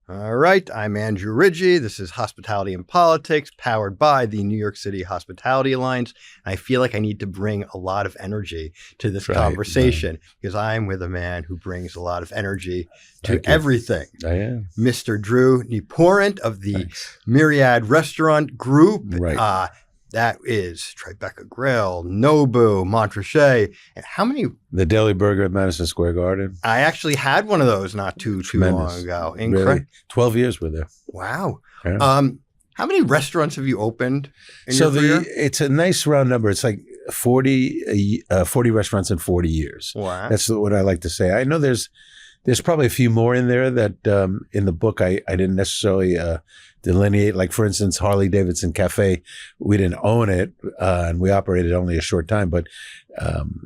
All right, I'm Andrew Ridgie. This is Hospitality and Politics, powered by the New York City Hospitality Alliance. I feel like I need to bring a lot of energy to this conversation because I'm with a man who brings a lot of energy to everything. I am. Mr. Drew Nieporent of the Myriad Restaurant Group. Right. That is Tribeca Grill, Nobu, Montrachet. And how many? The Deli Burger at Madison Square Garden. I actually had one of those not too long ago. Really? 12 years were there. Wow. Yeah. How many restaurants have you opened in your career? It's a nice round number. It's like 40 restaurants in 40 years. Wow. That's what I like to say. I know there's probably a few more in there that in the book I didn't necessarily delineate. Like, for instance, Harley Davidson Cafe, we didn't own it and we operated only a short time, but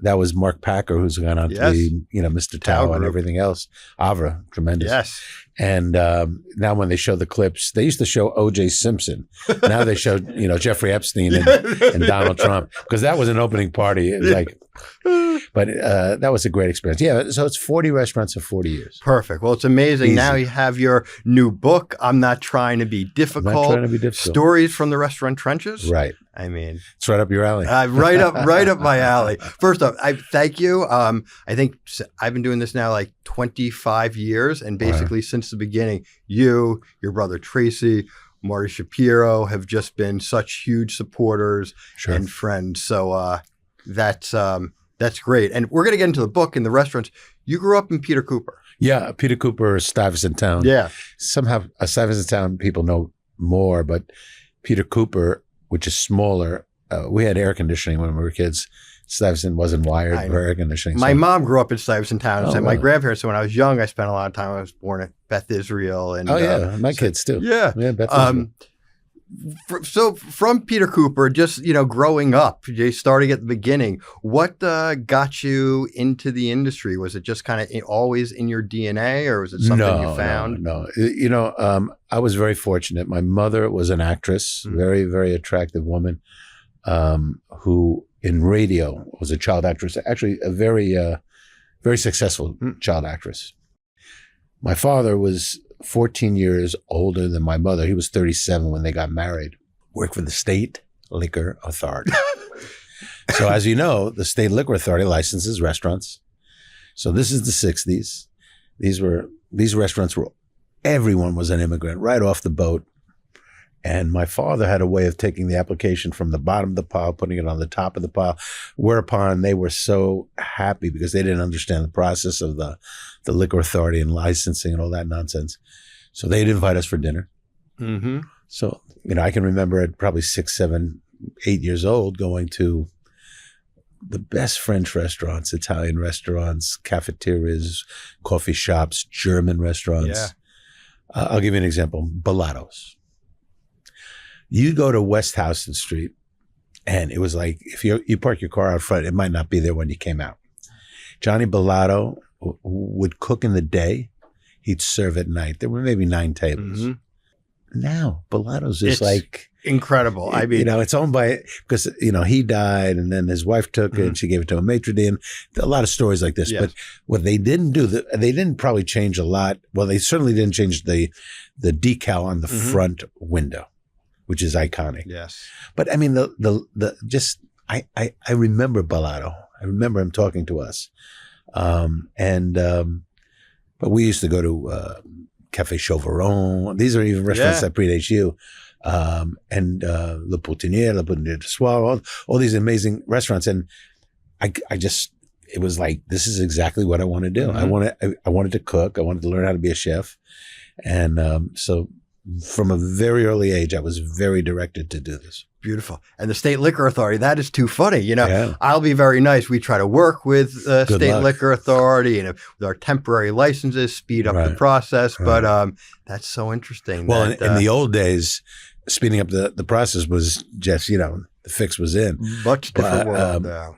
that was Mark Packer, who's gone on to be, Mr. Tao and everything else. Avra, tremendous. Yes. And now when they show the clips, they used to show O.J. Simpson. Now they show, Jeffrey Epstein and Donald Trump, because that was an opening party. It was like, but that was a great experience. Yeah, so it's 40 restaurants in 40 years. Perfect. Well, it's amazing. Easy. Now you have your new book, I'm Not Trying to Be Difficult. I'm not trying to be difficult. Stories from the Restaurant Trenches. Right. I mean, it's right up your alley. Right up my alley. First off, I thank you. I think I've been doing this now like 25 years, and basically since the beginning, you, your brother Tracy, Marty Shapiro have just been such huge supporters and friends. So that's great. And we're going to get into the book and the restaurants. You grew up in Peter Cooper. Yeah, Peter Cooper, Stuyvesant Town. Yeah. Somehow Stuyvesant Town people know more, but Peter Cooper, which is smaller, we had air conditioning when we were kids. Stuyvesant wasn't wired for air conditioning. My mom grew up in Stuyvesant Town. My grandparents, so when I was young, I spent a lot of time. I was born at Beth Israel. And, my kids too. Yeah. Beth Israel. So from Peter Cooper, just, growing up, starting at the beginning, what got you into the industry? Was it just kind of always in your DNA, or was it something you found? No. I was very fortunate. My mother was an actress, very, very attractive woman, who in radio was a child actress, actually a very, very successful child actress. My father was 14 years older than my mother. He was 37 when they got married. Worked for the State Liquor Authority. So as you know, the State Liquor Authority licenses restaurants. So this is the 60s. These restaurants were, everyone was an immigrant right off the boat. And my father had a way of taking the application from the bottom of the pile, putting it on the top of the pile, whereupon they were so happy because they didn't understand the process of the liquor authority and licensing and all that nonsense. So they'd invite us for dinner. Mm-hmm. So, I can remember at probably 6, 7, 8 years old going to the best French restaurants, Italian restaurants, cafeterias, coffee shops, German restaurants. Yeah. I'll give you an example. Bâtard's. You go to West Houston Street, and it was like, if you park your car out front, it might not be there when you came out. Johnny Bâtard would cook in the day. He'd serve at night. There were maybe 9 tables. Mm-hmm. Now, Bâtard's is like incredible. I mean, it's owned by, because, he died and then his wife took it and she gave it to a maitre d'. A lot of stories like this. Yes. But what they didn't do, they didn't probably change a lot. Well, they certainly didn't change the decal on the front window, which is iconic. Yes. But I mean, I remember Bâtard. I remember him talking to us. But we used to go to Café Chauveron. These are even restaurants that predate you. And Le Poutinier de Soir, all these amazing restaurants. And it was like, this is exactly what I want to do. Mm-hmm. I wanted to cook. I wanted to learn how to be a chef. And so from a very early age, I was very directed to do this. Beautiful. And the State Liquor Authority, that is too funny. I'll be very nice. We try to work with State Liquor Authority and with our temporary licenses, speed up the process. Right. But that's so interesting. Well, in the old days, speeding up the process was just, the fix was in. Much different world now.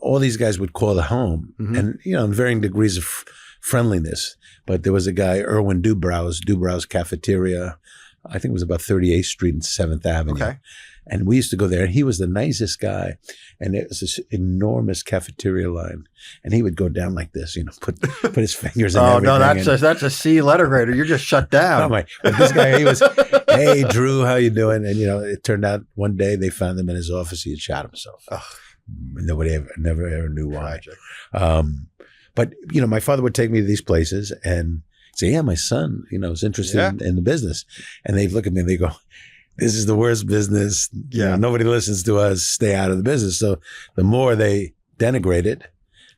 All these guys would call the home and, in varying degrees of friendliness. But there was a guy, Erwin Dubrow's Cafeteria, I think it was about 38th Street and 7th Avenue. Okay. And we used to go there, and he was the nicest guy. And it was this enormous cafeteria line. And he would go down like this, put his fingers in everything. Oh, no, that's a C letter grader. You're just shut down. Oh my! But this guy, he was, hey, Drew, how you doing? And, it turned out one day they found him in his office. He had shot himself. Ugh. Nobody never ever knew why. Tragic. But, my father would take me to these places and say, yeah, my son, is interested in the business. And they'd look at me and they go, this is the worst business. Yeah. Nobody listens to us. Stay out of the business. So the more they denigrate it,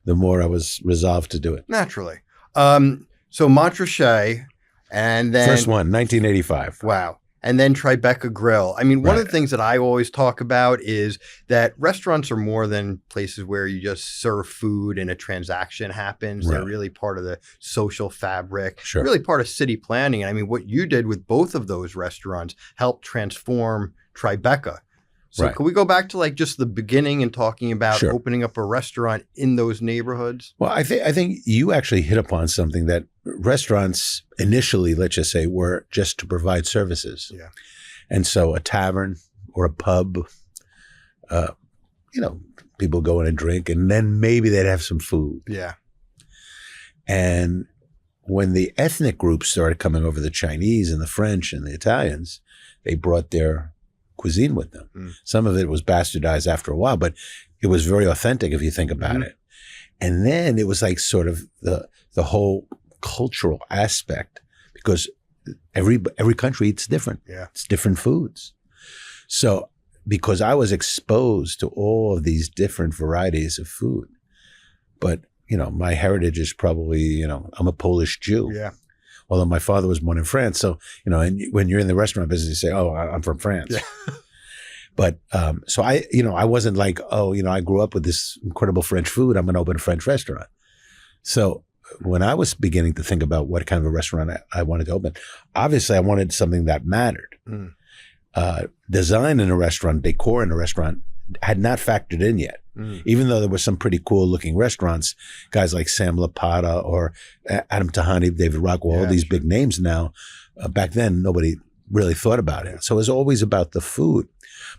the more I was resolved to do it. Naturally. So Montrachet, and then First one, 1985. Wow. And then Tribeca Grill. I mean, one of the things that I always talk about is that restaurants are more than places where you just serve food and a transaction happens. They're really part of the social fabric, really part of city planning. And I mean, what you did with both of those restaurants helped transform Tribeca. So can we go back to just the beginning and talking about opening up a restaurant in those neighborhoods? Well, I think you actually hit upon something that restaurants initially, let's just say, were just to provide services. Yeah. And so a tavern or a pub, people go in and drink, and then maybe they'd have some food. Yeah. And when the ethnic groups started coming over, the Chinese and the French and the Italians, they brought their cuisine with them. Some of it was bastardized after a while, but it was very authentic if you think about it. And then it was like sort of the whole cultural aspect, because every country eats different. Yeah. It's different foods. So because I was exposed to all of these different varieties of food, but my heritage is probably, I'm a Polish Jew. Yeah. Although my father was born in France. So, and when you're in the restaurant business, you say, oh, I'm from France. Yeah. But, so I wasn't like, oh, I grew up with this incredible French food. I'm going to open a French restaurant. So when I was beginning to think about what kind of a restaurant I wanted to open, obviously I wanted something that mattered. Design in a restaurant, decor in a restaurant had not factored in yet. Even though there were some pretty cool looking restaurants, guys like Sam Lapata or Adam Tahani, David Rockwell, all these big names now. Back then, nobody really thought about it. So it was always about the food.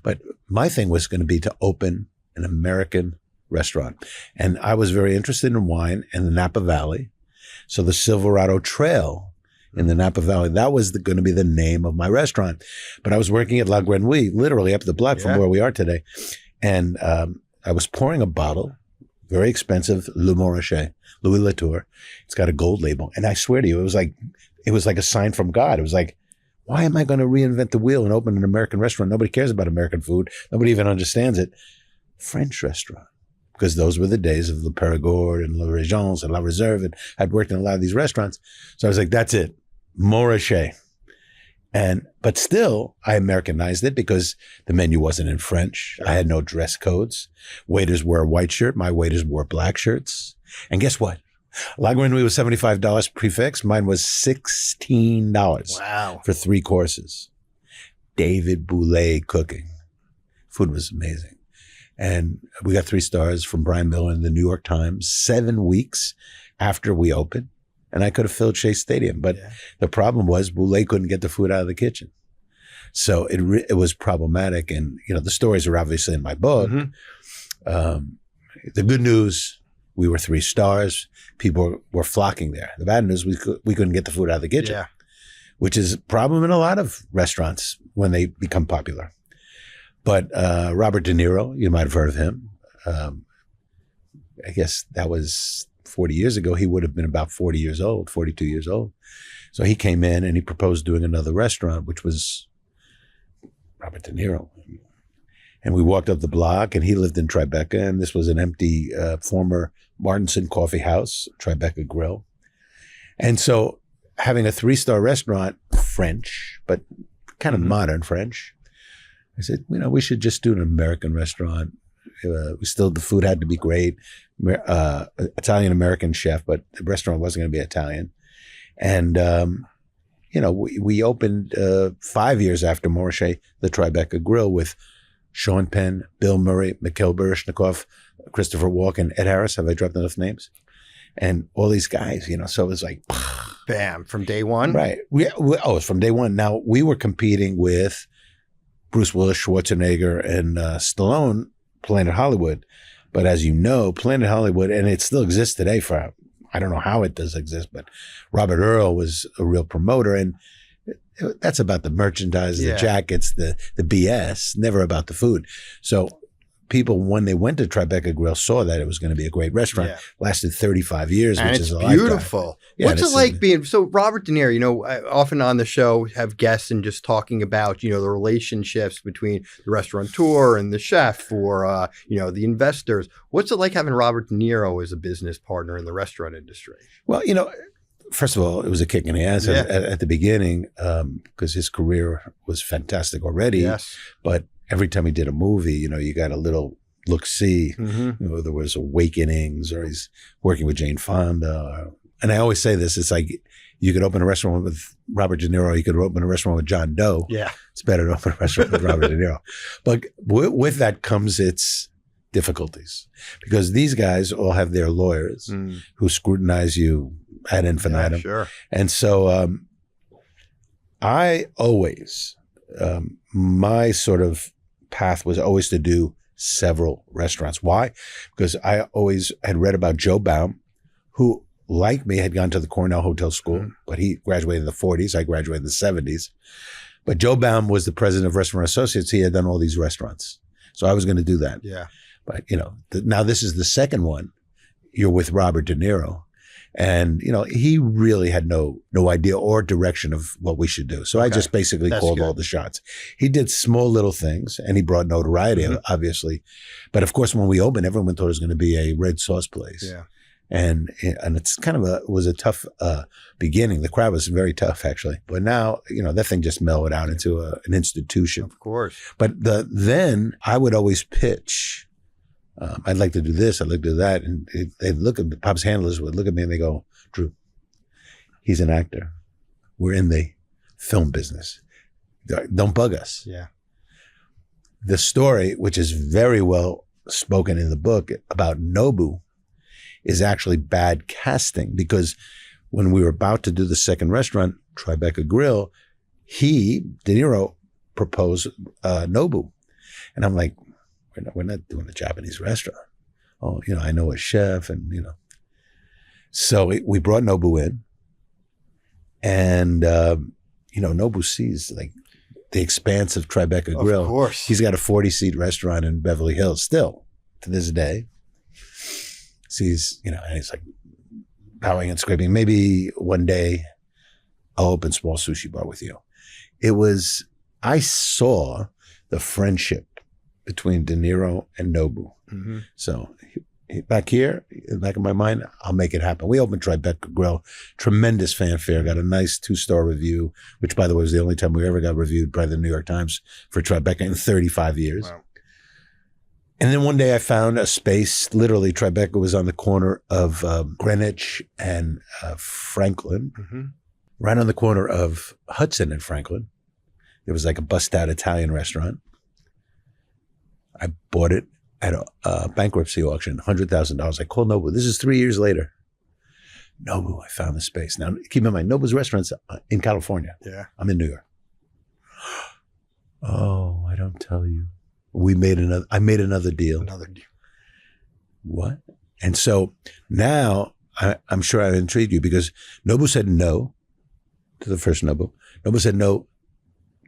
But my thing was going to be to open an American restaurant. And I was very interested in wine and the Napa Valley. So the Silverado Trail in the Napa Valley, that was going to be the name of my restaurant. But I was working at La Grenouille, literally up the block from where we are today. And I was pouring a bottle, very expensive, Le Montrachet, Louis Latour. It's got a gold label. And I swear to you, it was like a sign from God. It was like, why am I going to reinvent the wheel and open an American restaurant? Nobody cares about American food. Nobody even understands it. French restaurant. Because those were the days of Le Périgord and Le Régence and La Réserve. And I'd worked in a lot of these restaurants. So I was like, that's it. Montrachet. But still, I Americanized it because the menu wasn't in French. I had no dress codes. Waiters wore a white shirt. My waiters wore black shirts. And guess what? La Grenouille was $75 prefix. Mine was $16. Wow. For 3 courses. David Boulay cooking. Food was amazing. And we got 3 stars from Brian Miller in the New York Times 7 weeks after we opened. And I could have filled Shea Stadium. But the problem was Boulay couldn't get the food out of the kitchen. So it was problematic. And, the stories are obviously in my book. The good news, we were 3 stars. People were flocking there. The bad news, we couldn't get the food out of the kitchen, which is a problem in a lot of restaurants when they become popular. But Robert De Niro, you might have heard of him. I guess that was 40 years ago. He would have been about 40 years old, 42 years old. So he came in and he proposed doing another restaurant, which was Robert De Niro. And we walked up the block, and he lived in Tribeca, and this was an empty former Martinson coffee house, Tribeca Grill. And so having a 3-star restaurant, French, but kind of modern French, I said, we should just do an American restaurant. The food had to be great, Italian-American chef, but the restaurant wasn't going to be Italian. And, we opened 5 years after Montrachet, the Tribeca Grill with Sean Penn, Bill Murray, Mikhail Baryshnikov, Christopher Walken, Ed Harris. Have I dropped enough names? And all these guys, so it was like, Bam, from day one. Right. It's from day one. Now, we were competing with Bruce Willis, Schwarzenegger, and Stallone, Planet Hollywood. But as you know, Planet Hollywood, and it still exists today for, I don't know how it does exist, but Robert Earl was a real promoter. And that's about the merchandise, the jackets, the BS, never about the food. So people, when they went to Tribeca Grill, saw that it was going to be a great restaurant. Lasted 35 years, and which it's is a beautiful. lifetime. What's it like being, so Robert De Niro, you know, often on the show have guests and just talking about, you know, the relationships between the restaurateur and the chef or, you know, the investors. What's it like having Robert De Niro as a business partner in the restaurant industry? Well, you know, first of all, it was a kick in the ass at the beginning because his career was fantastic already. Yes. But every time he did a movie, you know, you got a little look-see. You know, there was Awakenings, or he's working with Jane Fonda. And I always say this, it's like you could open a restaurant with Robert De Niro, you could open a restaurant with John Doe. Yeah. It's better to open a restaurant with Robert De Niro. But with that comes its difficulties, because these guys all have their lawyers who scrutinize you ad infinitum. Yeah, sure. And so I always, my sort of path was always to do several restaurants. Why? Because I always had read about Joe Baum, who, like me, had gone to the Cornell Hotel School, but he graduated in the 40s. I graduated in the 70s. But Joe Baum was the president of Restaurant Associates. He had done all these restaurants. So I was going to do that. Yeah. But, you know, now this is the second one. You're with Robert De Niro. And, you know, he really had no idea or direction of what we should do. So I just basically called all the shots. He did small little things, and he brought notoriety, obviously. But of course, when we opened, everyone thought it was going to be a red sauce place. Yeah. And it's kind of it was a tough beginning. The crowd was very tough, actually. But now, you know, that thing just mellowed out into an institution. Of course. But then I would always pitch. I'd like to do this. I'd like to do that. And they'd look at Pop's handlers would look at me and they go, Drew, he's an actor. We're in the film business. Don't bug us. Yeah. The story, which is very well spoken in the book about Nobu, is actually bad casting, because when we were about to do the second restaurant, Tribeca Grill, De Niro proposed Nobu. And I'm like, we're not doing a Japanese restaurant. Oh, you know, I know a chef, and, you know. So we brought Nobu in, and, you know, Nobu sees like the expanse of Tribeca Grill. Of course. He's got a 40-seat restaurant in Beverly Hills still to this day. Sees, you know, and he's like bowing and scraping. Maybe one day I'll open small sushi bar with you. I saw the friendship between De Niro and Nobu. So back here, in the back of my mind, I'll make it happen. We opened Tribeca Grill, tremendous fanfare, got a nice 2-star review, which, by the way, was the only time we ever got reviewed by the New York Times for Tribeca in 35 years. Wow. And then one day I found a space, literally Tribeca was on the corner of Greenwich and Franklin, right on the corner of Hudson and Franklin. There was like a bust-out Italian restaurant. I bought it at a bankruptcy auction, $100,000. I called Nobu. This is 3 years later. Nobu, I found the space. Now, keep in mind, Nobu's restaurant's in California. Yeah. I'm in New York. Oh, I don't tell you. I made another deal. Another deal. What? And so now I'm sure I intrigued you, because Nobu said no to the first Nobu. Nobu said no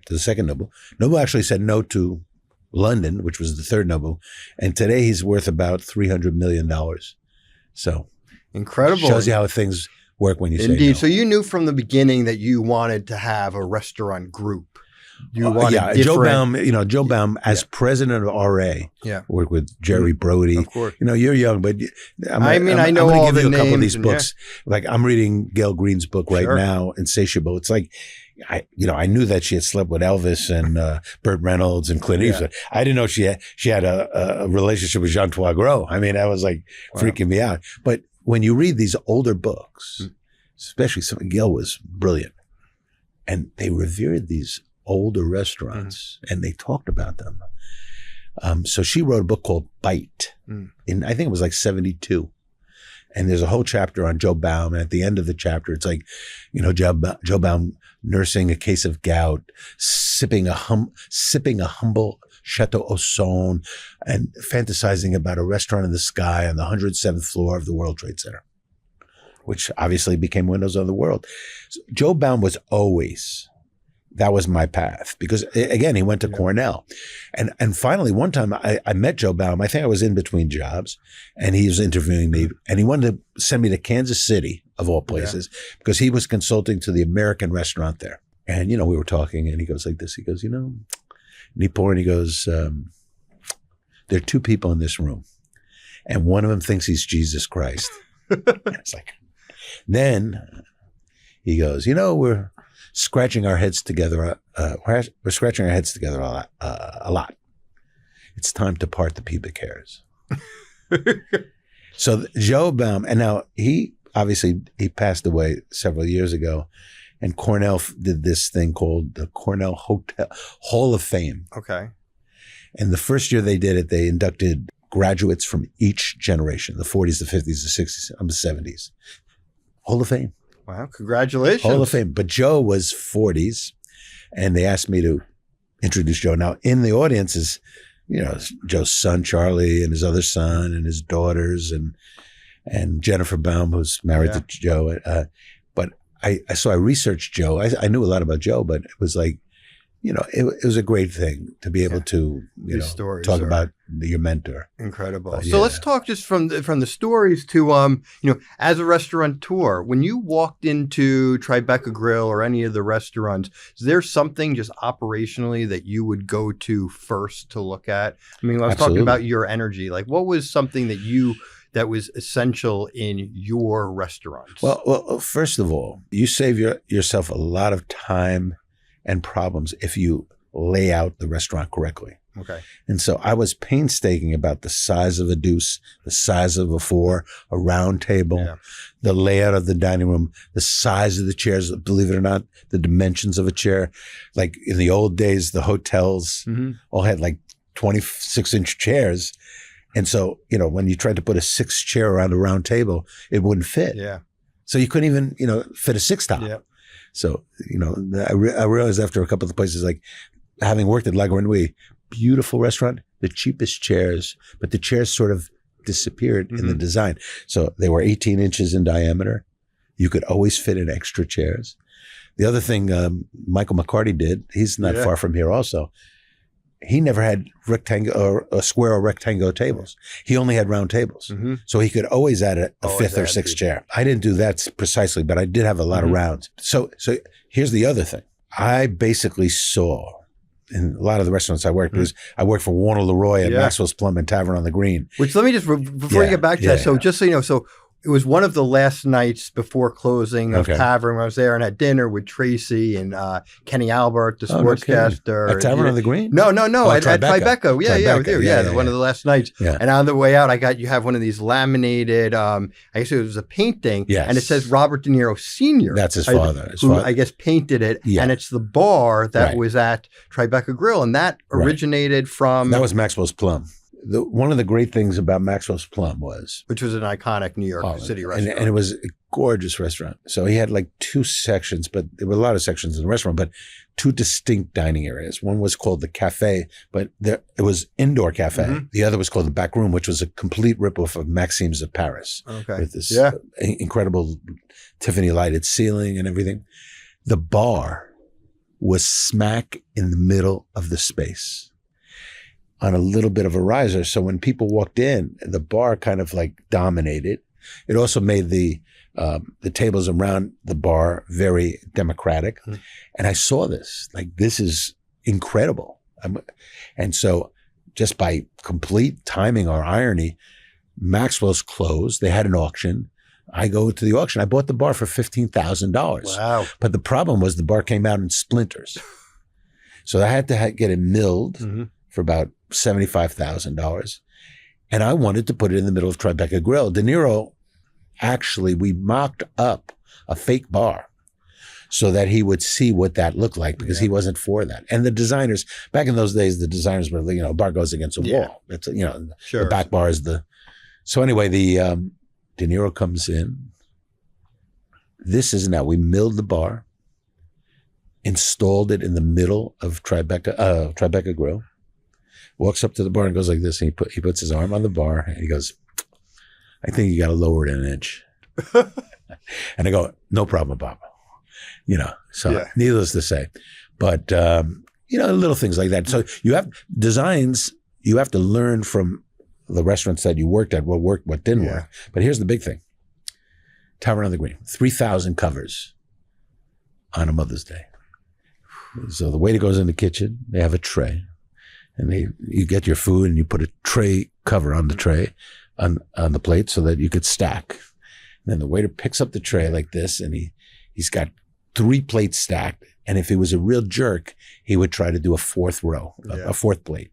to the second Nobu. Nobu actually said no to London, which was the third Nobu. And today he's worth about $300 million. So incredible. Shows you how things work when you say no. Indeed. So you knew from the beginning that you wanted to have a restaurant group. You wanted different... Joe Baum as president of RA. Yeah. Worked with Jerry Brody. Of course. You know, you're young, but I know all the names. I'm going to give you a couple of these books. Like I'm reading Gail Green's book right now, Insatiable. It's like, I knew that she had slept with Elvis and Burt Reynolds and Clint Eastwood. I didn't know she had a relationship with Jean-Pierre Gros. I mean, that was like freaking me out. But when you read these older books, especially Gail was brilliant, and they revered these older restaurants and they talked about them. So she wrote a book called Bite in, I think it was like 72. And there's a whole chapter on Joe Baum. And at the end of the chapter, it's like, Joe Baum nursing a case of gout, sipping a humble Chateau au Son, and fantasizing about a restaurant in the sky on the 107th floor of the World Trade Center, which obviously became Windows on the World. So Joe Baum was always, that was my path, because again, he went to Cornell. And finally, one time I met Joe Baum. I think I was in between jobs, and he was interviewing me, and he wanted to send me to Kansas City, of all places, because he was consulting to the American restaurant there. And, we were talking, and he goes like this. He goes, Nieporent, he goes, there are two people in this room, and one of them thinks he's Jesus Christ. It's like, then he goes, we're scratching our heads together. We're scratching our heads together a lot. It's time to part the pubic hairs. So Joe Baum, and now he passed away several years ago, and Cornell did this thing called the Cornell Hall of Fame. Okay. And the first year they did it, they inducted graduates from each generation, the 40s, the 50s, the 60s, and the 70s. Hall of Fame. Wow, congratulations. Hall of Fame. But Joe was 40s, and they asked me to introduce Joe. Now, in the audience is, Joe's son, Charlie, and his other son, and his daughters, and Jennifer Baum, who's married to Joe. But I researched Joe. I knew a lot about Joe, but it was like, it was a great thing to be able to, talk about your mentor. Incredible. So let's talk just from the stories to, as a restaurateur, when you walked into Tribeca Grill or any of the restaurants, is there something just operationally that you would go to first to look at? I mean, I was talking about your energy. Like, what was something that was essential in your restaurants? Well, first of all, you save yourself a lot of time and problems if you lay out the restaurant correctly. Okay. And so I was painstaking about the size of a deuce, the size of a four, a round table, the layout of the dining room, the size of the chairs, believe it or not, the dimensions of a chair. Like in the old days, the hotels all had like 26-inch chairs. And so, when you tried to put a 6 chair around a round table, it wouldn't fit. Yeah. So you couldn't even, fit a 6 top. Yeah. So, I realized after a couple of the places, like having worked at La Grenouille, beautiful restaurant, the cheapest chairs, but the chairs sort of disappeared in the design. So they were 18 inches in diameter. You could always fit in extra chairs. The other thing Michael McCarty did, he's not far from here also. He never had square or rectangular tables. He only had round tables. So he could always add a fifth or sixth chair. I didn't do that precisely, but I did have a lot of rounds. So here's the other thing. I basically saw in a lot of the restaurants I worked, because I worked for Warner Leroy at Maxwell's Plum and Tavern on the Green. Which, let me just, before you get back to that, so just so you know, so it was one of the last nights before closing of Tavern when I was there and had dinner with Tracy and Kenny Albert, the sportscaster. At Tavern on the Green? No. At Tribeca. Yeah, with you. Yeah, one of the last nights. Yeah. And on the way out, you have one of these laminated, I guess it was a painting. Yes. And it says Robert De Niro Sr. That's his father. Who I guess painted it. Yeah. And it's the bar that was at Tribeca Grill. And that originated from... That was Maxwell's Plum. One of the great things about Maxwell's Plum was... Which was an iconic New York City restaurant. And it was a gorgeous restaurant. So he had like 2 sections, but there were a lot of sections in the restaurant, but 2 distinct dining areas. One was called the cafe, but it was indoor cafe. The other was called the back room, which was a complete ripoff of Maxime's of Paris. Okay. With this incredible Tiffany lighted ceiling and everything. The bar was smack in the middle of the space, on a little bit of a riser. So when people walked in, the bar kind of like dominated. It also made the tables around the bar very democratic. And I saw this, like, this is incredible. And so just by complete timing or irony, Maxwell's closed. They had an auction. I go to the auction. I bought the bar for $15,000. Wow. But the problem was the bar came out in splinters. So I had to get it milled for about $75,000. And I wanted to put it in the middle of Tribeca Grill. De Niro, actually, we mocked up a fake bar so that he would see what that looked like, because he wasn't for that. And the designers, back in those days, the designers were, bar goes against a wall. It's, the back bar is the... So anyway, De Niro comes in. This is now, we milled the bar, installed it in the middle of Tribeca Grill, walks up to the bar and goes like this, and he puts his arm on the bar, and he goes, I think you got to lower it an inch. And I go, no problem, Bob. So needless to say. But, little things like that. So you have designs, you have to learn from the restaurants that you worked at, what worked, what didn't work. But here's the big thing. Tavern on the Green, 3,000 covers on a Mother's Day. So the waiter goes in the kitchen, they have a tray, and you get your food and you put a tray cover on the tray, on the plate so that you could stack. And then the waiter picks up the tray like this, and he's got 3 plates stacked. And if he was a real jerk, he would try to do a 4th row, a 4th plate.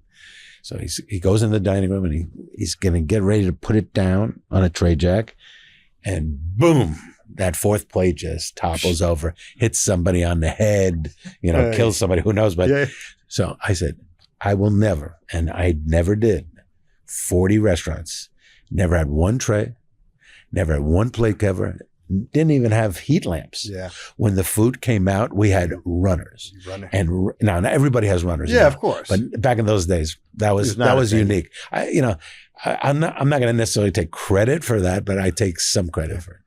So he goes in the dining room and he's going to get ready to put it down on a tray jack. And boom, that 4th plate just topples over, hits somebody on the head, kills somebody, who knows. But so I said, I will never, and I never did, 40 restaurants, never had one tray, never had one plate cover, didn't even have heat lamps. Yeah. When the food came out, we had runners. And now everybody has runners. Yeah, now. Of course. But back in those days, that was unique. I'm not going to necessarily take credit for that, but I take some credit for it.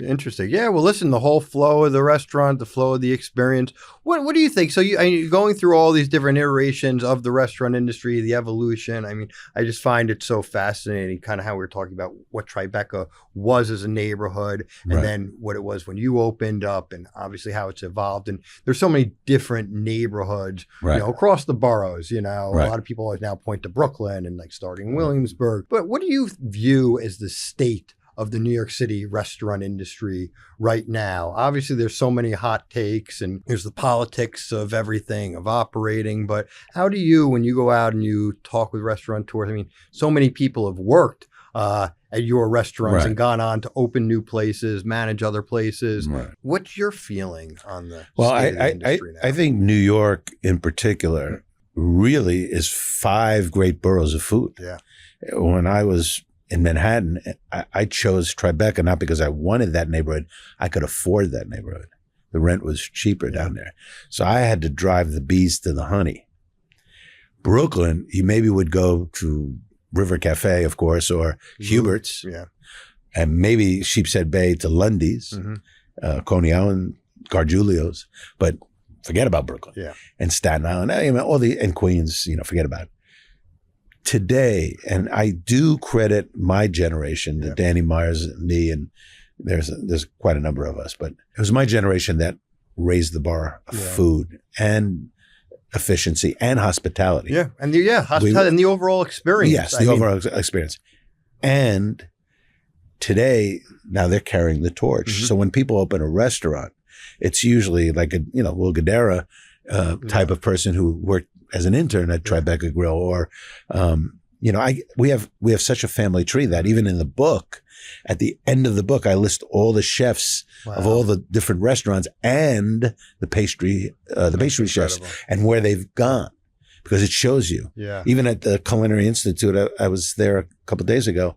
Interesting. Yeah. Well, listen, the whole flow of the restaurant, the flow of the experience. What do you think? So you're going through all these different iterations of the restaurant industry, the evolution. I mean, I just find it so fascinating, kind of how we were talking about what Tribeca was as a neighborhood, and then what it was when you opened up, and obviously how it's evolved. And there's so many different neighborhoods, across the boroughs. A lot of people always now point to Brooklyn and like starting Williamsburg. But what do you view as the state of the New York City restaurant industry right now? Obviously, there's so many hot takes, and there's the politics of everything, of operating. But how do you, when you go out and you talk with restaurateurs, I mean, so many people have worked at your restaurants and gone on to open new places, manage other places. What's your feeling on the state of the industry now? I think New York in particular really is 5 great boroughs of food. Yeah. When I was in Manhattan, I chose Tribeca not because I wanted that neighborhood. I could afford that neighborhood. The rent was cheaper down there. So I had to drive the bees to the honey. Brooklyn, you maybe would go to River Cafe, of course, or Hubert's. Yeah. And maybe Sheepshead Bay to Lundy's, Coney Island, Gargiulo's. But forget about Brooklyn. Yeah. And Staten Island, and Queens, forget about it. Today, and I do credit my generation, Danny Myers, me, and there's quite a number of us, but it was my generation that raised the bar of food and efficiency and hospitality. Yeah, and hospitality and the overall experience. Yes, overall experience. And today, now they're carrying the torch. So when people open a restaurant, it's usually like a Will Guidara type of person who worked as an intern at Tribeca Grill, or we have such a family tree that even in the book, at the end of the book, I list all the chefs of all the different restaurants and the pastry chefs and where they've gone, because it shows you. Yeah. Even at the Culinary Institute, I was there a couple of days ago.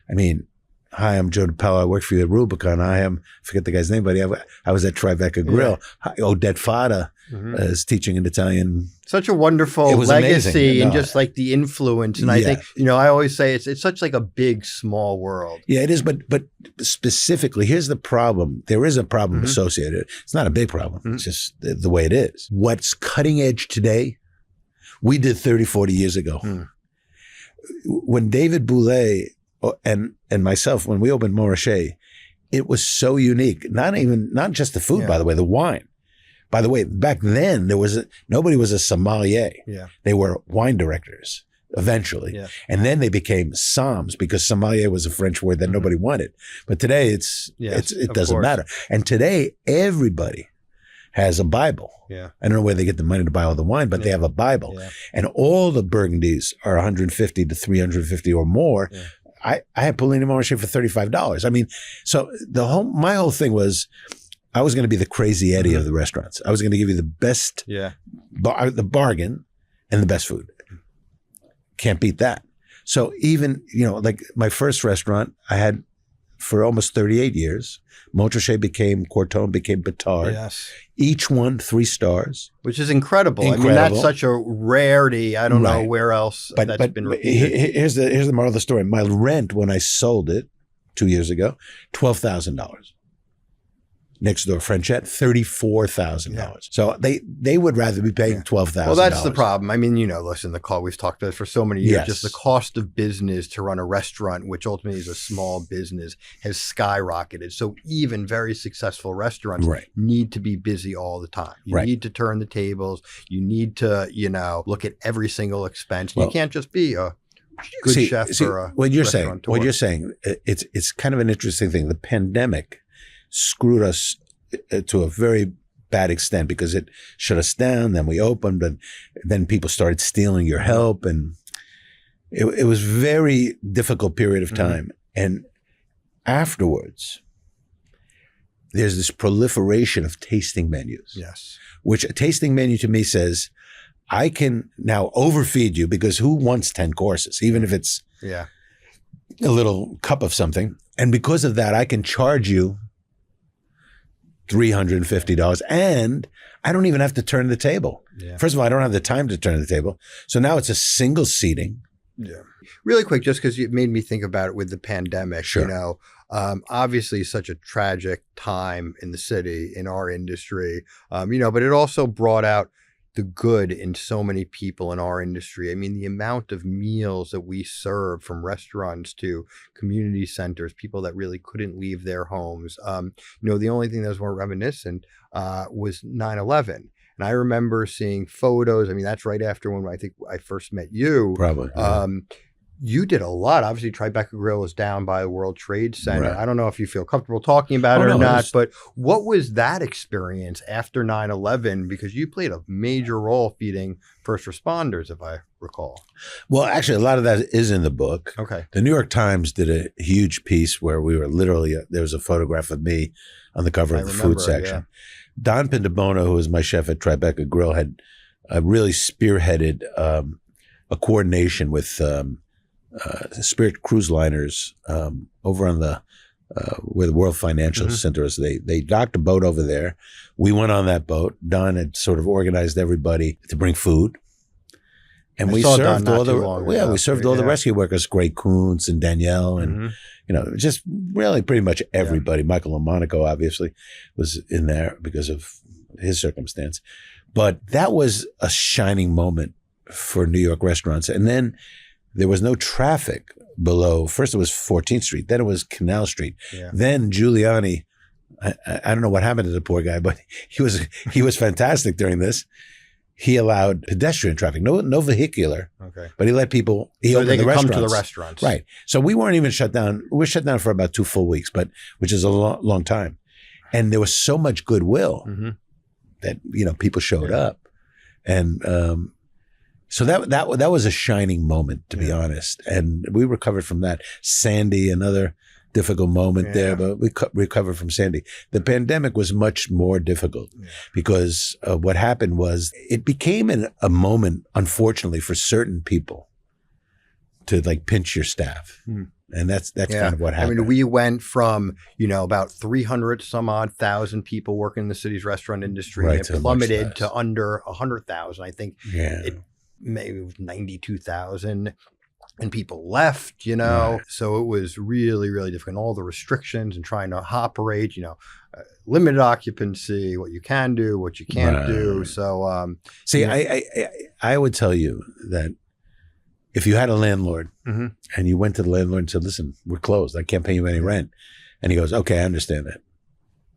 I mean, hi, I'm Joe DiPello. I work for you at Rubicon. I forget the guy's name, but I was at Tribeca Grill. Hi, Odette Fada is teaching in Italian. Such a wonderful legacy and just like the influence. And I think, I always say it's such like a big, small world. Yeah, it is. But specifically, here's the problem. There is a problem associated. It's not a big problem. It's just the way it is. What's cutting edge today, we did 30, 40 years ago. When David Boulay and myself, when we opened Montrachet, it was so unique. Not just the food, by the way, the wine. By the way, back then nobody was a sommelier. Yeah. They were wine directors eventually. Yeah. And then they became somms, because sommelier was a French word that nobody wanted. But today it doesn't matter. And today everybody has a Bible. Yeah. I don't know where they get the money to buy all the wine, but they have a Bible. Yeah. And all the Burgundies are 150 to 350 or more. Yeah. I had Polini Montrachet for $35. I mean, so my whole thing was, I was going to be the crazy Eddie of the restaurants. I was going to give you the best, the bargain and the best food. Can't beat that. So even, like my first restaurant, I had for almost 38 years. Montrachet became Corton, became Bâtard. Yes. Each one 3 stars. Which is incredible. I mean, Incredible. that's such a rarity. I don't know Right. where else that's But been repeated. here's the moral of the story. My rent when I sold it 2 years ago, $12,000. Next door, Frenchette, $34,000. Yeah. So they would rather be paying $12,000. Well, that's the problem. I mean, listen, we've talked about it for so many years. Yes. Just the cost of business to run a restaurant, which ultimately is a small business, has skyrocketed. So even very successful restaurants Right. need to be busy all the time. You Right. need to turn the tables. You need to, look at every single expense. Well, you can't just be a good chef or a what you're restaurateur. saying, it's kind of an interesting thing. The pandemic screwed us to a very bad extent because it shut us down. Then we opened, and then people started stealing your help, and it was very difficult period of time. And afterwards, there's this proliferation of tasting menus. Yes. Which a tasting menu to me says, I can now overfeed you because who wants 10 courses, even if it's Yeah. a little cup of something. And because of that, I can charge you $350 and I don't even have to turn the table. Yeah. First of all, I don't have the time to turn the table. So now it's a single seating. Yeah. Really quick, just because it made me think about it with the pandemic, Sure. Obviously such a tragic time in the city, in our industry, but it also brought out the good in so many people in our industry. I mean, the amount of meals that we serve from restaurants to community centers, people that really couldn't leave their homes. The only thing that was more reminiscent was 9/11. And I remember seeing photos. I mean, that's right after when I think I first met you. Probably. You did a lot. Obviously, Tribeca Grill is down by the World Trade Center. Right. I don't know if you feel comfortable talking about it or no, not, but what was that experience after 9/11? Because you played a major role feeding first responders, if I recall. Well, actually, a lot of that is in the book. Okay. The New York Times did a huge piece where we were literally, there was a photograph of me on the cover of the food section. Don Pintabono, who was my chef at Tribeca Grill, had really spearheaded a coordination with Spirit Cruise Liners over on the where the World Financial Center is. They docked a boat over there. We went on that boat. Don had sort of organized everybody to bring food, and we served all the rescue workers, Greg Kuntz and Danielle, and just really pretty much everybody. Michael Lamonaco obviously was in there because of his circumstance, but that was a shining moment for New York restaurants. And then there was no traffic below. First it was 14th Street, then it was Canal Street. Yeah. Then Giuliani, I don't know what happened to the poor guy, but he was fantastic during this. He allowed pedestrian traffic, no vehicular. Okay. But he let people, he opened the restaurants. Come to the restaurants. Right. So we weren't even shut down. We were shut down for about 2 full weeks, which is a long time. And there was so much goodwill that, people showed up. And, so that was a shining moment, to be honest, and we recovered from that. Sandy, another difficult moment there, but we recovered from Sandy. The pandemic was much more difficult because what happened was it became a moment, unfortunately, for certain people to like pinch your staff. And that's kind of what happened. I mean, we went from, about 300 some odd thousand people working in the city's restaurant industry, and it plummeted to under 100,000. I think maybe it was 92,000, and people left, so it was really, really difficult. All the restrictions and trying to operate, limited occupancy, what you can do, what you can't do. So, see, I would tell you that if you had a landlord and you went to the landlord and said, listen, we're closed, I can't pay you any rent. And he goes, okay, I understand that.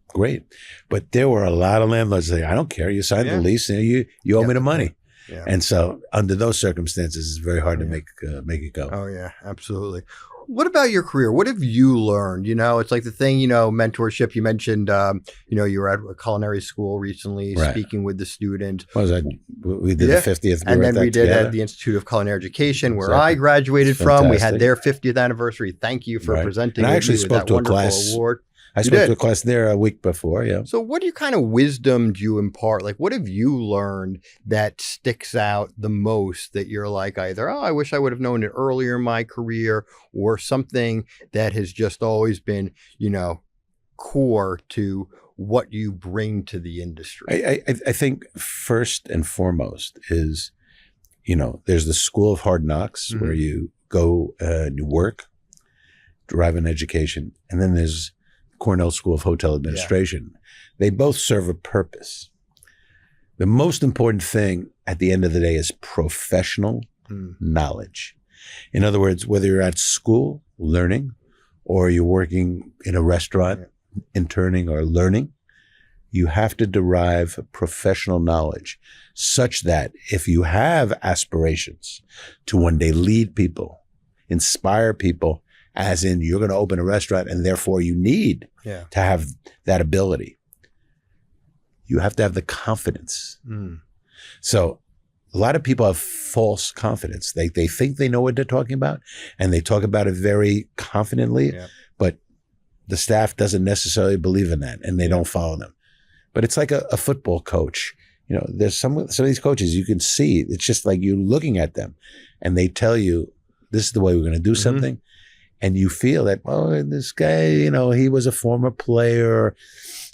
Great. But there were a lot of landlords that say, I don't care. You signed the lease and you owe me the money. Yeah. And so under those circumstances, it's very hard to make it go. Oh, yeah, absolutely. What about your career? What have you learned? It's like the thing, mentorship. You mentioned, you were at a culinary school recently speaking with the students. What was that? We did the 50th. And then we did at the Institute of Culinary Education where I graduated from. We had their 50th anniversary. Thank you for presenting. And I actually spoke to a class. Award. I spoke to a class there a week before, yeah. So what kind of wisdom do you impart? Like, what have you learned that sticks out the most that you're like either, oh, I wish I would have known it earlier in my career, or something that has just always been, core to what you bring to the industry? I think first and foremost is, there's the school of hard knocks where you go and you work, derive an education, and then there's Cornell School of Hotel Administration. Yeah. They both serve a purpose. The most important thing at the end of the day is professional knowledge. In other words, whether you're at school learning or you're working in a restaurant, interning or learning, you have to derive professional knowledge such that if you have aspirations to one day lead people, inspire people, as in you're going to open a restaurant and therefore you need to have that ability, you have to have the confidence. So a lot of people have false confidence. They think they know what they're talking about and they talk about it very confidently, but the staff doesn't necessarily believe in that and they don't follow them. But it's like a football coach. There's some of these coaches you can see, it's just like you're looking at them and they tell you, this is the way we're going to do something. And you feel that, oh, this guy, he was a former player,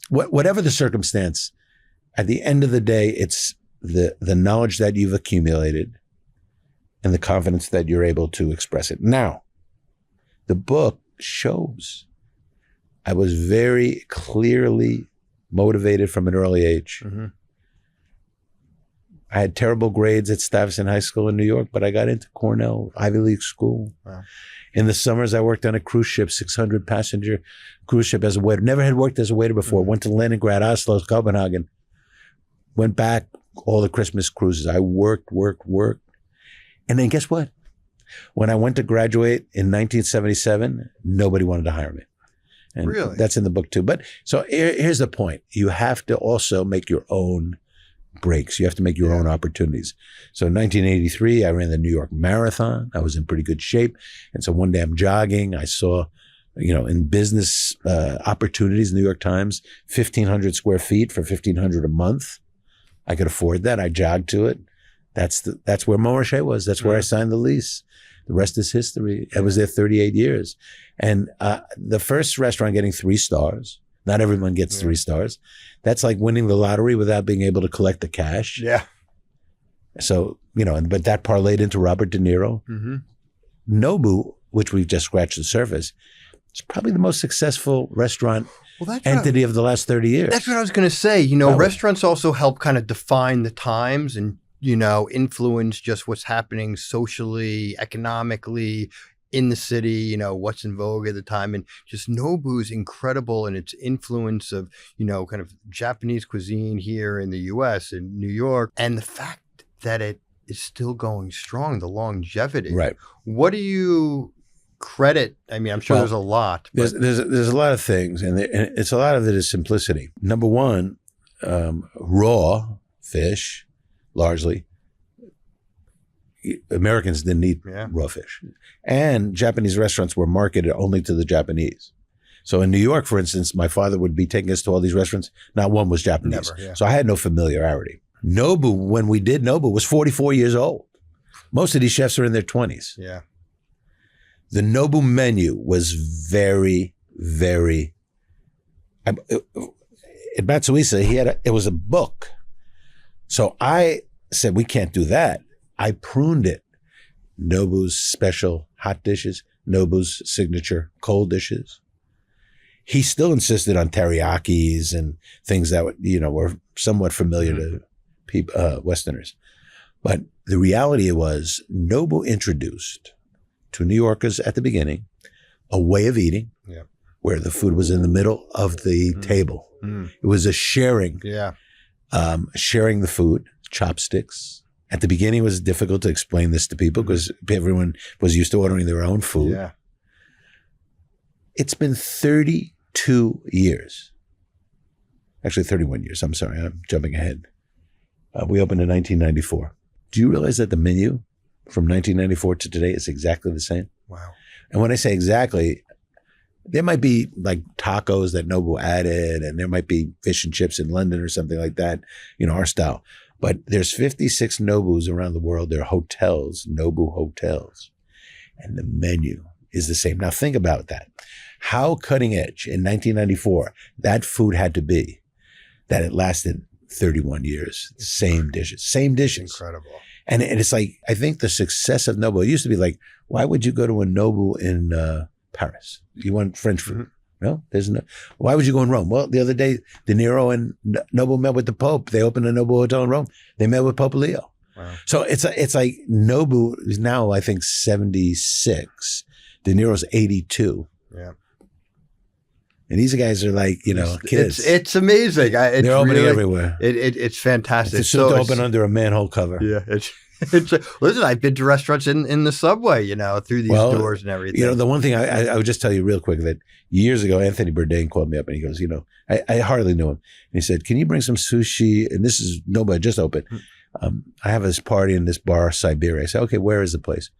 whatever the circumstance. At the end of the day, it's the knowledge that you've accumulated and the confidence that you're able to express it. Now, the book shows I was very clearly motivated from an early age. I had terrible grades at Stuyvesant High School in New York, but I got into Cornell, Ivy League school. Wow. In the summers, I worked on a cruise ship, 600 passenger cruise ship as a waiter. Never had worked as a waiter before. Went to Leningrad, Oslo, Copenhagen. Went back, all the Christmas cruises. I worked. And then guess what? When I went to graduate in 1977, nobody wanted to hire me. And really? That's in the book too. But so here's the point. You have to also make your own breaks. You have to make your own opportunities. So in 1983, I ran the New York Marathon. I was in pretty good shape. And so one day I'm jogging. I saw, in business opportunities, New York Times, 1,500 square feet for $1,500 a month. I could afford that. I jogged to it. That's where Montrachet was. That's where I signed the lease. The rest is history. I was there 38 years. And the first restaurant getting 3 stars. Not everyone gets 3 stars. That's like winning the lottery without being able to collect the cash. Yeah. So, but that parlayed into Robert De Niro. Nobu, which we've just scratched the surface, is probably the most successful restaurant entity of the last 30 years. That's what I was going to say. Restaurants also help kind of define the times and, influence just what's happening socially, economically, in the city, what's in vogue at the time. And just Nobu's incredible in its influence of, kind of Japanese cuisine here in the US and New York. And the fact that it is still going strong, the longevity. Right. What do you credit? I mean, I'm sure there's a lot. There's a lot of things, and it's a lot of it is simplicity. Number one, raw fish, largely. Americans didn't eat raw fish. And Japanese restaurants were marketed only to the Japanese. So in New York, for instance, my father would be taking us to all these restaurants. Not one was Japanese. Never, So I had no familiarity. Nobu, when we did Nobu, was 44 years old. Most of these chefs are in their 20s. Yeah. The Nobu menu was very, very... At Matsuisa, it was a book. So I said, we can't do that. I pruned it. Nobu's special hot dishes, Nobu's signature cold dishes. He still insisted on teriyakis and things that were somewhat familiar to people, Westerners. But the reality was Nobu introduced to New Yorkers at the beginning a way of eating where the food was in the middle of the table. It was a sharing, sharing the food, chopsticks. At the beginning, it was difficult to explain this to people because everyone was used to ordering their own food. Yeah. It's been 32 years. Actually, 31 years. I'm sorry. I'm jumping ahead. We opened in 1994. Do you realize that the menu from 1994 to today is exactly the same? Wow. And when I say exactly, there might be like tacos that Nobu added, and there might be fish and chips in London or something like that, our style. But there's 56 Nobus around the world. They're hotels, Nobu hotels. And the menu is the same. Now think about that. How cutting edge in 1994 that food had to be that it lasted 31 years. Same dishes. Incredible. And it's like, I think the success of Nobu, it used to be like, why would you go to a Nobu in Paris? You want French food? Mm-hmm. No, there's no. Why would you go in Rome? Well, the other day, De Niro and Nobu met with the Pope. They opened a Nobu hotel in Rome. They met with Pope Leo. Wow. So it's like Nobu is now, I think, 76. De Niro's 82. Yeah. And these guys are like, kids. It's amazing. They're opening everywhere. It's fantastic. It's to open under a manhole cover. Yeah. Listen, I've been to restaurants in the subway, through these doors and everything. The one thing I would just tell you real quick that years ago, Anthony Bourdain called me up and he goes, I hardly knew him. And he said, can you bring some sushi? And this is nobody just opened. I have this party in this bar, Siberia. I said, okay, where is the place?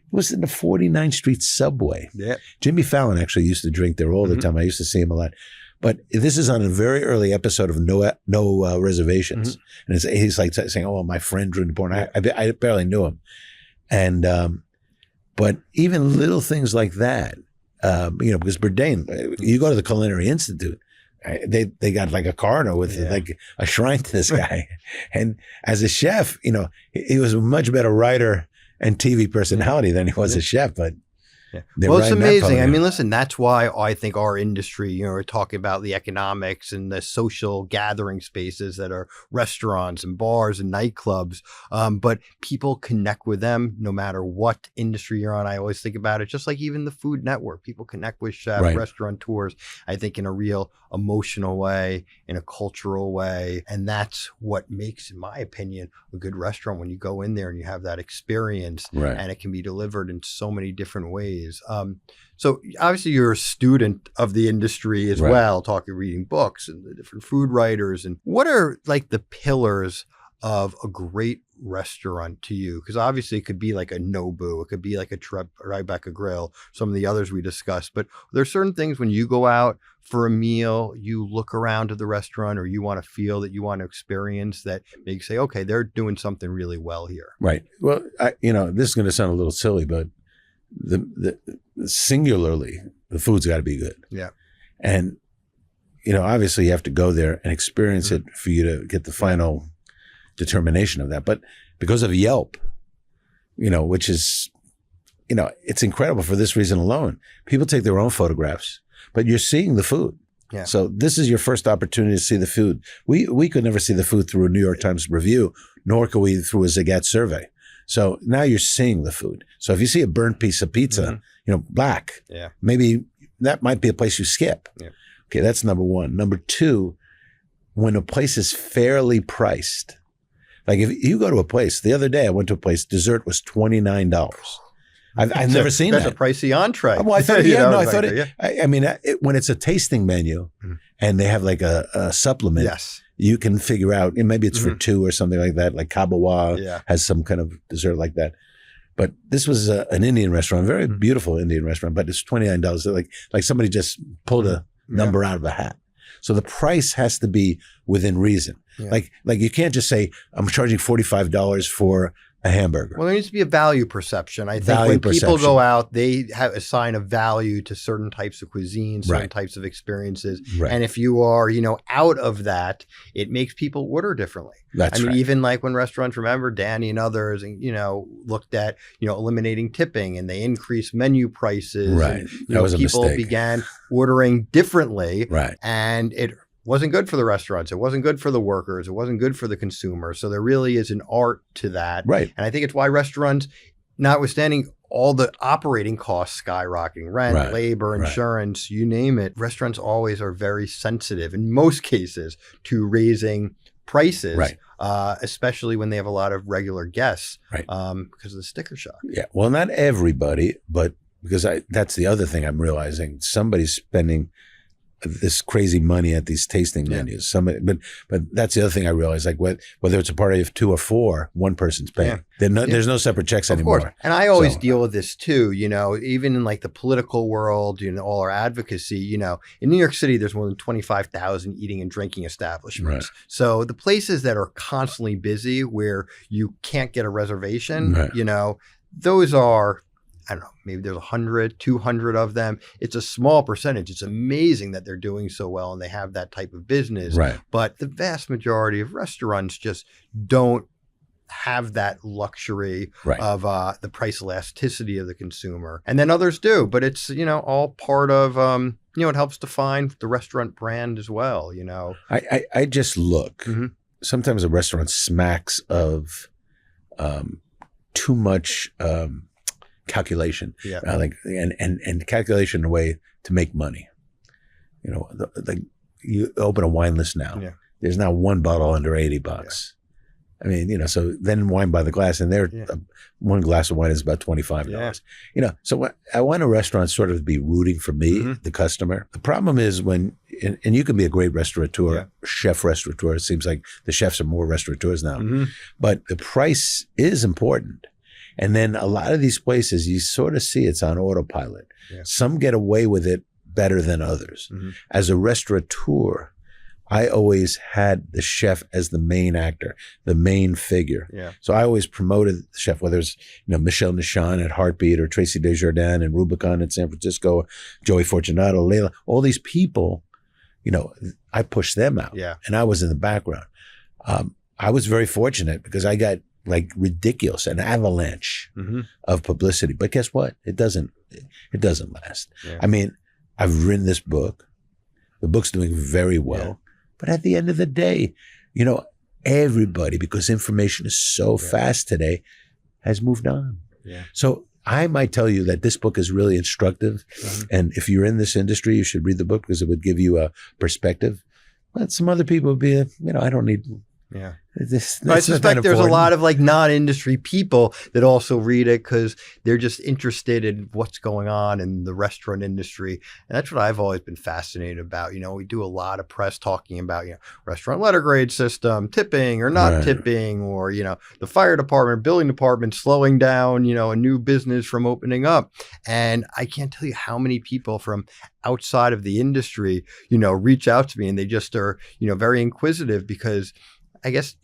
It was in the 49th Street subway. Yeah. Jimmy Fallon actually used to drink there all the time. I used to see him a lot. But this is on a very early episode of No Reservations. And he's like saying, oh, my friend drew Nieporent. I barely knew him. And, but even little things like that, because Bourdain, you go to the Culinary Institute, they got like a cardinal with like a shrine to this guy. And as a chef, he was a much better writer and TV personality than he was a chef, but well, it's amazing. I mean, listen, that's why I think our industry, we're talking about the economics and the social gathering spaces that are restaurants and bars and nightclubs. But people connect with them no matter what industry you're on. I always think about it, just like even the Food Network. People connect with chefs, restaurateurs, I think in a real emotional way, in a cultural way. And that's what makes, in my opinion, a good restaurant when you go in there and you have that experience and it can be delivered in so many different ways. So obviously you're a student of the industry as well, reading books and the different food writers. And what are like the pillars of a great restaurant to you? Because obviously it could be like a Nobu, it could be like a Tribeca Grill, some of the others we discussed. But there's certain things when you go out for a meal, you look around to the restaurant or you want to feel that you want to experience that make you say, okay, they're doing something really well here. Right. Well, this is going to sound a little silly, but the singularly, the food's got to be good. Yeah. And, obviously you have to go there and experience it for you to get the final determination of that. But because of Yelp, which is, it's incredible for this reason alone. People take their own photographs, but you're seeing the food. Yeah. So this is your first opportunity to see the food. We could never see the food through a New York Times review, nor could we through a Zagat survey. So now you're seeing the food. So if you see a burnt piece of pizza, black, maybe that might be a place you skip. Yeah. Okay, that's number one. Number two, when a place is fairly priced, like if you go to a place, the other day I went to a place, dessert was $29. I've never seen that. That's a pricey entree. Well, I thought, when it's a tasting menu and they have like a supplement, you can figure out, maybe it's for two or something like that, like Kabawa has some kind of dessert like that. But this was an Indian restaurant, very beautiful Indian restaurant, but it's $29. Like somebody just pulled a number out of a hat. So the price has to be within reason. Yeah. Like you can't just say, I'm charging $45 for a hamburger. Well, there needs to be a value perception. I think when people go out, they assign a value to certain types of cuisine, certain types of experiences. Right. And if you are, out of that, it makes people order differently. That's right. Even like when restaurants, remember Danny and others, and, looked at, eliminating tipping and they increased menu prices. Right. And, that was a people mistake. began ordering differently. Right. And it wasn't good for the restaurants. It wasn't good for the workers. It wasn't good for the consumer. So there really is an art to that. Right. And I think it's why restaurants, notwithstanding all the operating costs skyrocketing, rent, labor, insurance, you name it, restaurants always are very sensitive in most cases to raising prices, especially when they have a lot of regular guests because of the sticker shock. Yeah. Well, not everybody, but because that's the other thing I'm realizing. Somebody's spending this crazy money at these tasting menus. But that's the other thing I realized, like whether it's a party of 2 or 4, one person's paying. There's no separate checks anymore. Of course. And I always deal with this too, even in like the political world, all our advocacy, in New York City, there's more than 25,000 eating and drinking establishments. Right. So the places that are constantly busy where you can't get a reservation, those are, I don't know, maybe there's 100, 200 of them. It's a small percentage. It's amazing that they're doing so well and they have that type of business. Right. But the vast majority of restaurants just don't have that luxury of the price elasticity of the consumer. And then others do, but it's, all part of, it helps define the restaurant brand as well, I just look. Sometimes a restaurant smacks of too much calculation, and calculation in a way to make money. You open a wine list now. Yeah. There's now one bottle under $80. Yeah. I mean, so then wine by the glass, and one glass of wine is about $25. Yeah. So I want a restaurant sort of be rooting for me, the customer. The problem is when, and you can be a great restaurateur, chef restaurateur. It seems like the chefs are more restaurateurs now, but the price is important. And then a lot of these places, you sort of see it's on autopilot. Yeah. Some get away with it better than others. As a restaurateur, I always had the chef as the main actor, the main figure. Yeah. So I always promoted the chef, whether it's Michel Nichon at Heartbeat or Tracy Desjardins and Rubicon in San Francisco, Joey Fortunato, Layla, all these people, I pushed them out. Yeah. And I was in the background. I was very fortunate because I got ridiculous, an avalanche of publicity. But guess what? It doesn't last. Yeah. I mean, I've written this book. The book's doing very well. Yeah. But at the end of the day, everybody, because information is so fast today, has moved on. Yeah. So I might tell you that this book is really instructive. And if you're in this industry, you should read the book because it would give you a perspective. But some other people would be, I don't need... Yeah. I suspect there's a lot of non-industry people that also read it because they're just interested in what's going on in the restaurant industry. And that's what I've always been fascinated about. We do a lot of press talking about, restaurant letter grade system, tipping or not tipping, or, the fire department, building department slowing down, a new business from opening up. And I can't tell you how many people from outside of the industry, reach out to me and they just are, very inquisitive because I guess,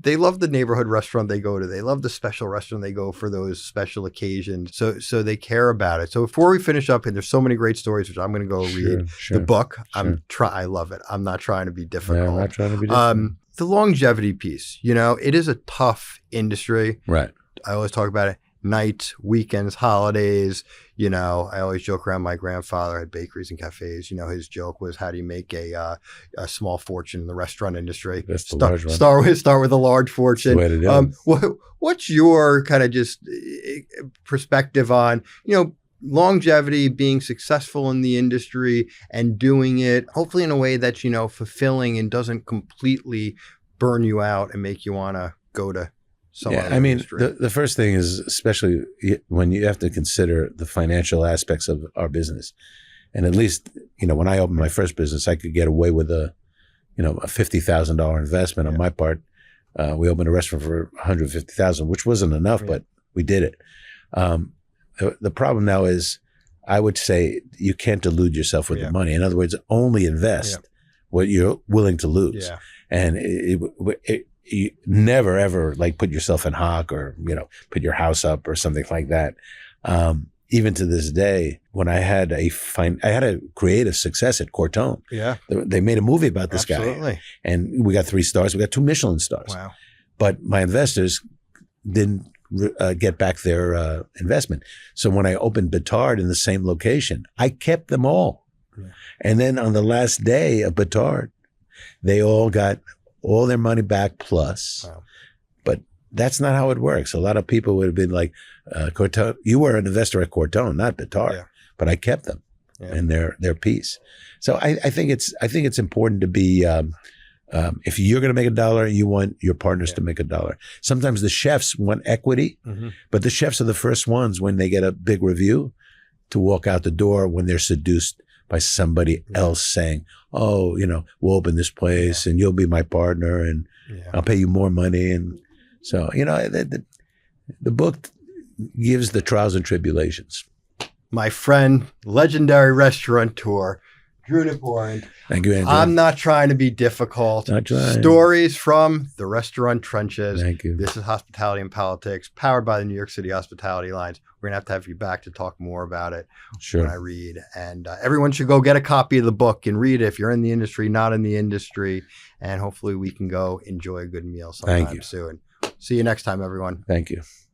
they love the neighborhood restaurant they go to. They love the special restaurant they go for those special occasions. So they care about it. So before we finish up, and there's so many great stories, which I'm going to go read the book. I love it. I'm not trying to be difficult. I'm not trying to be difficult. The longevity piece, it is a tough industry. Right. I always talk about it. Nights, weekends, holidays, I always joke around. My grandfather had bakeries and cafes. His joke was, how do you make a small fortune in the restaurant industry? That's the large one. Start with a large fortune. That's the way it is. What's your kind of just perspective on, longevity, being successful in the industry and doing it hopefully in a way that's, fulfilling and doesn't completely burn you out and make you want to go to I mean, the first thing is, especially when you have to consider the financial aspects of our business. And at least, when I opened my first business, I could get away with a $50,000 investment on my part. We opened a restaurant for $150,000, which wasn't enough, but we did it. The problem now is, I would say you can't delude yourself with the money. In other words, only invest what you're willing to lose. Yeah. And you never ever put yourself in hock or put your house up or something like that. Even to this day, when I had a creative success at Cortone. Yeah, they made a movie about this guy, and we got 3 stars. We got 2 Michelin stars. Wow! But my investors didn't get back their investment. So when I opened Bâtard in the same location, I kept them all. Yeah. And then on the last day of Bâtard, they all got all their money back plus. Wow. But that's not how it works. A lot of people would have been like, Cortone, you were an investor at Cortone, not Bâtard, but I kept them and their piece. So I think it's important to be, if you're going to make $1, you want your partners to make $1. Sometimes the chefs want equity, but the chefs are the first ones when they get a big review to walk out the door when they're seduced by somebody else saying, "Oh, we'll open this place and you'll be my partner and I'll pay you more money." And so, the book gives the trials and tribulations. My friend, legendary restaurateur, Drew Nieporent. Thank you, Andrew. I'm not trying to be difficult. Not trying. Stories from the restaurant trenches. Thank you. This is Hospitality and Politics, powered by the New York City Hospitality Lines. We're going to have you back to talk more about it when I read. And everyone should go get a copy of the book and read it if you're in the industry, not in the industry. And hopefully we can go enjoy a good meal sometime soon. See you next time, everyone. Thank you.